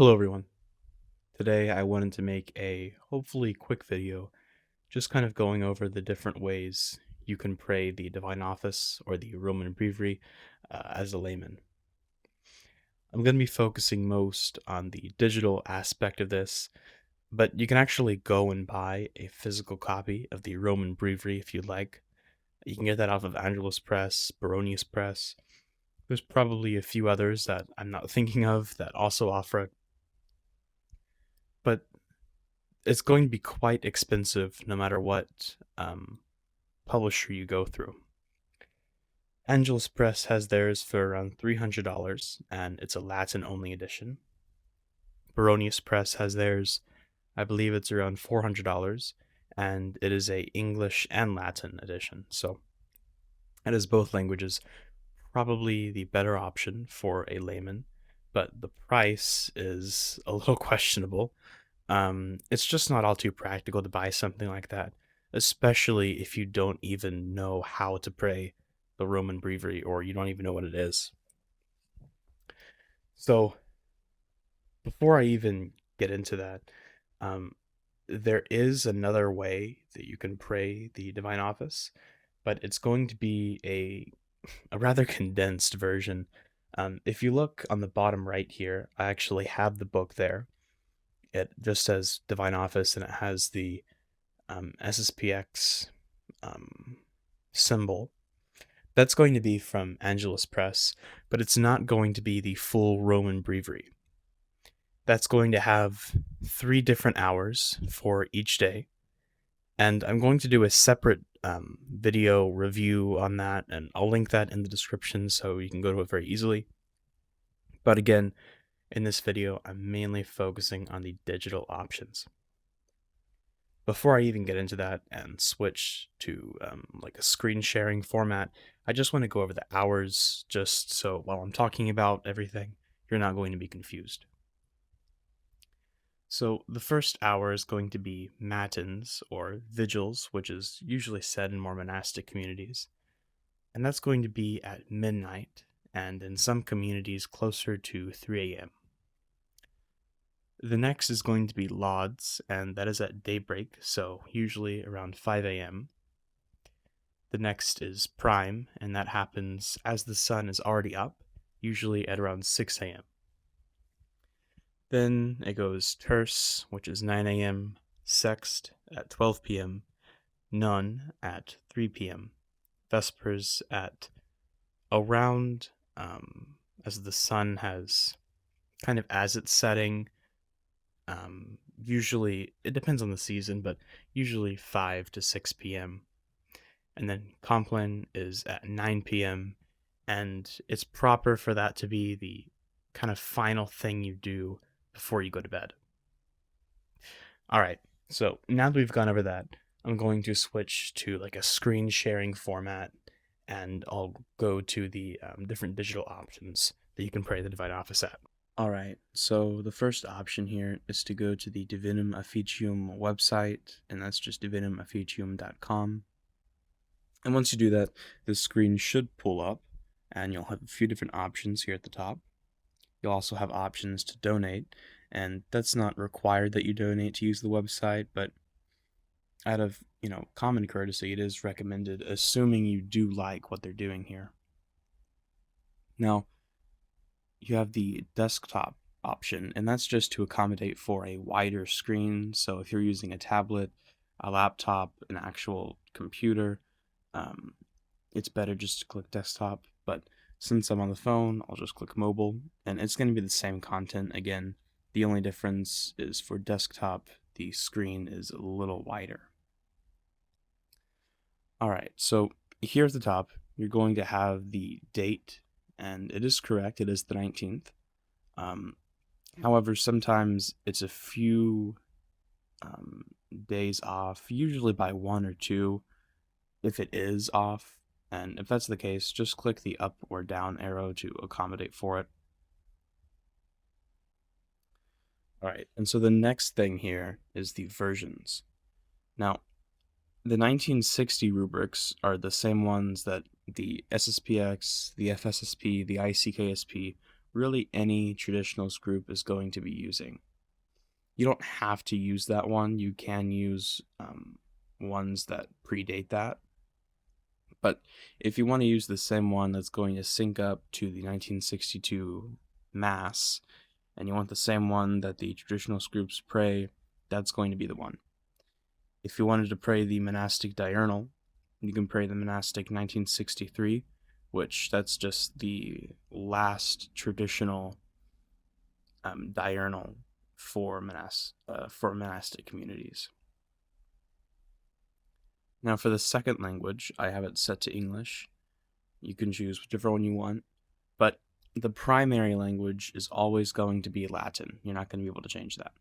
Hello everyone. Today I wanted to make a hopefully quick video just kind of going over the different ways you can pray the Divine Office or the Roman Breviary as a layman. I'm going to be focusing most on the digital aspect of this, but you can actually go and buy a physical copy of the Roman Breviary if you'd like. You can get that off of Angelus Press, Baronius Press. There's probably a few others that I'm not thinking of that also offer it, but it's going to be quite expensive no matter what publisher you go through. Angelus Press has theirs for around $300, and it's a Latin only edition. Baronius Press has theirs, I believe it's around $400, and it is a English and Latin edition. So it is both languages, probably the better option for a layman, but the price is a little questionable. It's just not all too practical to buy something like that, especially if you don't even know how to pray the Roman Breviary or you don't even know what it is. So, before I even get into that, um, there is another way that you can pray the Divine Office, but it's going to be a rather condensed version. If you look on the bottom right here, I actually have the book there. It just says Divine Office and it has the SSPX symbol. That's going to be from Angelus Press, but it's not going to be the full Roman Breviary. That's going to have 3 different hours for each day, and I'm going to do a separate video review on that, and I'll link that in the description so you can go to it very easily. But again, in this video, I'm mainly focusing on the digital options. Before I even get into that and switch to like a screen sharing format, I just want to go over the hours just so while I'm talking about everything, you're not going to be confused. So the first hour is going to be matins or vigils, which is usually said in more monastic communities. And that's going to be at midnight and in some communities closer to 3 a.m. The next is going to be lauds, and that is at daybreak, so usually around 5 a.m. The next is prime, and that happens as the sun is already up, usually at around 6 a.m. Then it goes terce, which is 9 a.m., sext at 12 p.m., none at 3 p.m., vespers at around, as the sun has kind of as it's setting, usually it depends on the season, but usually 5 to 6 p.m. And then compline is at 9 p.m. and it's proper for that to be the kind of final thing you do before you go to bed. All right, so now that we've gone over that, I'm going to switch to like a screen sharing format, and I'll go to the different digital options that you can pray the Divine Office at. Alright, so the first option here is to go to the Divinum Officium website, and that's just divinumofficium.com. And once you do that, the screen should pull up, and you'll have a few different options here at the top. You'll also have options to donate, and that's not required that you donate to use the website, but out of, common courtesy, it is recommended, assuming you do like what they're doing here. Now, you have the desktop option, and that's just to accommodate for a wider screen. So if you're using a tablet, a laptop, an actual computer, it's better just to click desktop. But since I'm on the phone, I'll just click mobile, and it's going to be the same content again. The only difference is for desktop, the screen is a little wider. Alright, so here at the top, you're going to have the date, and it is correct, it is the 19th. However, sometimes it's a few days off, usually by 1 or 2, if it is off. And if that's the case, just click the up or down arrow to accommodate for it. Alright, and so the next thing here is the versions. Now, the 1960 rubrics are the same ones that the SSPX, the FSSP, the ICKSP really any traditionalist group is going to be using. You don't have to use that one. You can use ones that predate that. But if you want to use the same one that's going to sync up to the 1962 Mass, and you want the same one that the traditionalist groups pray, that's going to be the one. If you wanted to pray the monastic diurnal, you can pray the monastic 1963, which that's just the last traditional diurnal for monastic communities. Now for the second language, I have it set to English. You can choose whichever one you want, but the primary language is always going to be Latin. You're not going to be able to change that.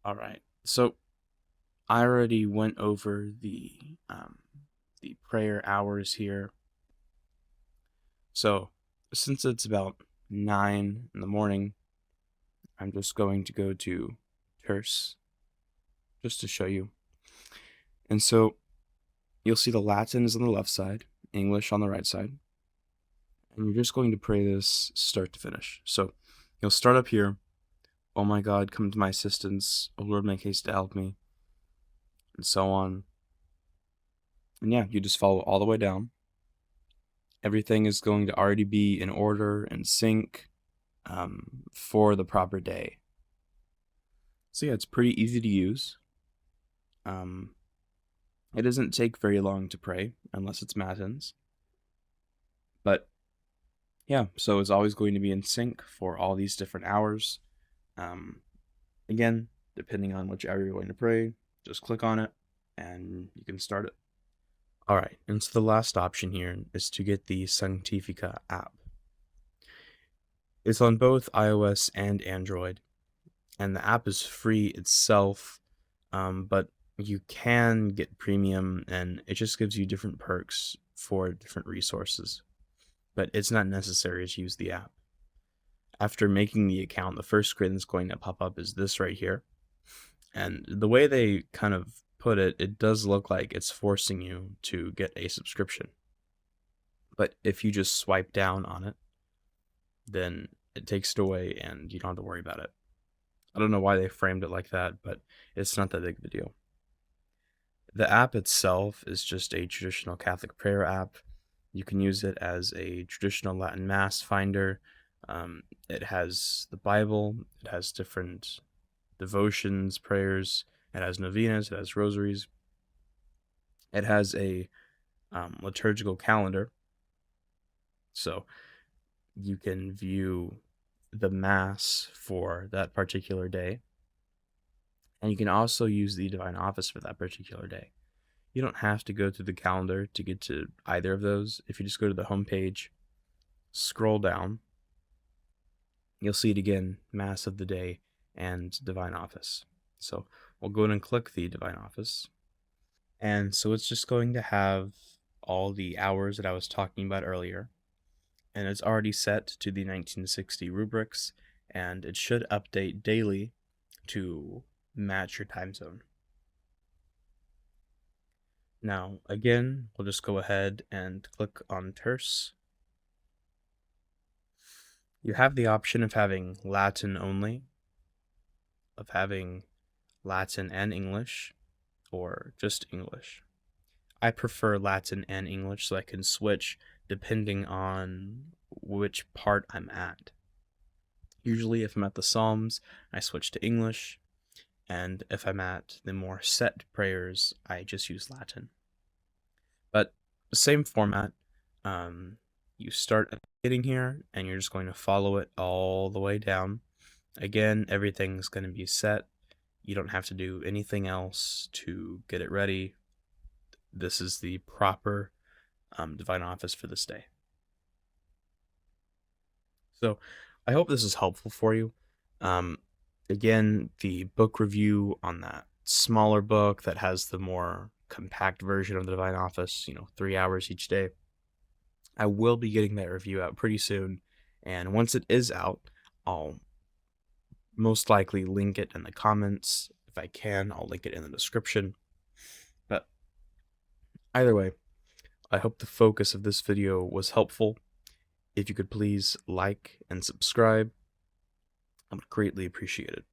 All right, so I already went over the prayer hours here. So since it's about 9 in the morning, I'm just going to go to terce just to show you. And so you'll see the Latin is on the left side, English on the right side. And you're just going to pray this start to finish. So you'll start up here. Oh my God, come to my assistance. Oh Lord, make haste to help me. And so on. And yeah, you just follow all the way down. Everything is going to already be in order and sync for the proper day. So yeah, it's pretty easy to use. It doesn't take very long to pray unless it's matins. But yeah, so it's always going to be in sync for all these different hours. Again, depending on which hour you're going to pray, just click on it and you can start it. All right, and so the last option here is to get the Sanctifica app. It's on both iOS and Android, and the app is free itself, but you can get premium, and it just gives you different perks for different resources. But it's not necessary to use the app. After making the account, the first screen that's going to pop up is this right here. And the way they kind of put it, it does look like it's forcing you to get a subscription. But if you just swipe down on it, then it takes it away and you don't have to worry about it. I don't know why they framed it like that, but it's not that big of a deal. The app itself is just a traditional Catholic prayer app. You can use it as a traditional Latin Mass finder. It has the Bible, it has different devotions, prayers, it has novenas, it has rosaries. It has a liturgical calendar, so you can view the Mass for that particular day. And you can also use the Divine Office for that particular day. You don't have to go through the calendar to get to either of those. If you just go to the home page, scroll down, you'll see it again, Mass of the Day and Divine Office. So we'll go ahead and click the Divine Office. And so it's just going to have all the hours that I was talking about earlier. And it's already set to the 1960 rubrics, and it should update daily to match your time zone. Now, again, we'll just go ahead and click on terce. You have the option of having Latin only, of having Latin and English, or just English. I prefer Latin and English so I can switch depending on which part I'm at. Usually, if I'm at the Psalms, I switch to English, and if I'm at the more set prayers, I just use Latin. But same format. You start at the beginning here, and you're just going to follow it all the way down. Again, everything's going to be set. You don't have to do anything else to get it ready. This is the proper Divine Office for this day. So I hope this is helpful for you. Again, the book review on that smaller book that has the more compact version of the Divine Office, 3 hours each day, I will be getting that review out pretty soon. And once it is out, I'll most likely link it in the comments. If I can, I'll link it in the description. But either way, I hope the focus of this video was helpful. If you could please like and subscribe, I would greatly appreciate it.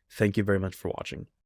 Thank you very much for watching.